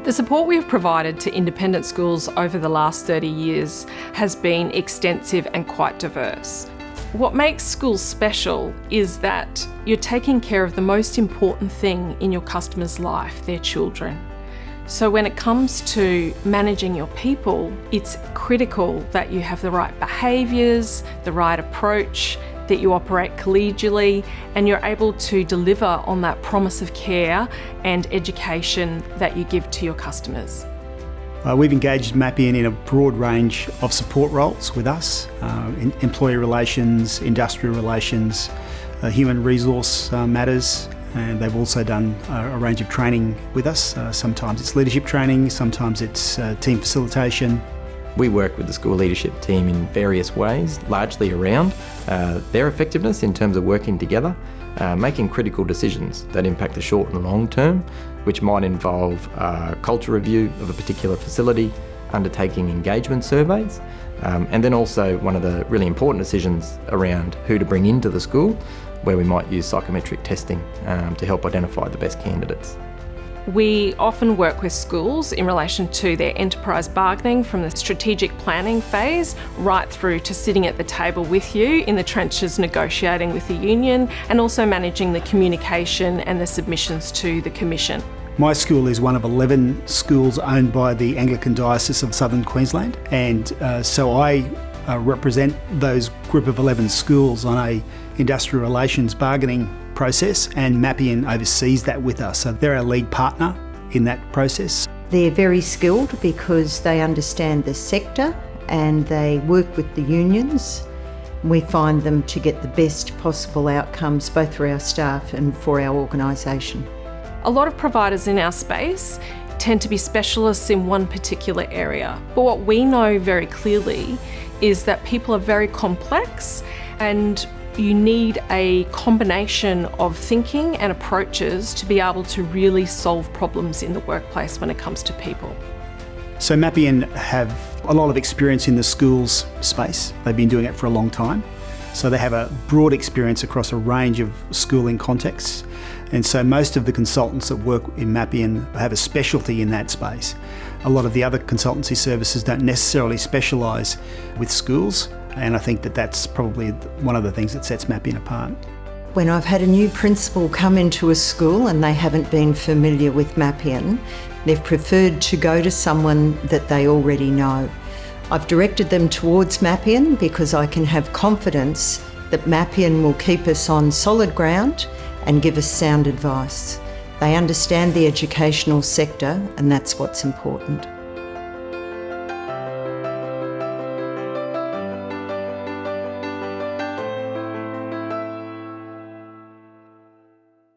The support we have provided to independent schools over the last 30 years has been extensive and quite diverse. What makes schools special is that you're taking care of the most important thing in your customer's life, their children. So when it comes to managing your people, it's critical that you have the right behaviours, the right approach, that you operate collegially, and you're able to deliver on that promise of care and education that you give to your customers. We've engaged Mapien in a broad range of support roles with us, employee relations, industrial relations, human resource matters, and they've also done a range of training with us. Sometimes it's leadership training, sometimes it's team facilitation. We work with the school leadership team in various ways, largely around their effectiveness in terms of working together, making critical decisions that impact the short and long term, which might involve culture review of a particular facility, undertaking engagement surveys, and then also one of the really important decisions around who to bring into the school, where we might use psychometric testing to help identify the best candidates. We often work with schools in relation to their enterprise bargaining, from the strategic planning phase right through to sitting at the table with you in the trenches negotiating with the union, and also managing the communication and the submissions to the Commission. My school is one of 11 schools owned by the Anglican Diocese of Southern Queensland, and so I represent those group of 11 schools on a industrial relations bargaining process, and Mapien oversees that with us. So they're our lead partner in that process. They're very skilled because they understand the sector and they work with the unions. We find them to get the best possible outcomes both for our staff and for our organisation. A lot of providers in our space tend to be specialists in one particular area, but what we know very clearly is that people are very complex, and you need a combination of thinking and approaches to be able to really solve problems in the workplace when it comes to people. So Mapien have a lot of experience in the schools space. They've been doing it for a long time. So they have a broad experience across a range of schooling contexts. And so most of the consultants that work in Mapien have a specialty in that space. A lot of the other consultancy services don't necessarily specialise with schools. And I think that that's probably one of the things that sets Mapien apart. When I've had a new principal come into a school and they haven't been familiar with Mapien, they've preferred to go to someone that they already know. I've directed them towards Mapien because I can have confidence that Mapien will keep us on solid ground and give us sound advice. They understand the educational sector, and that's what's important.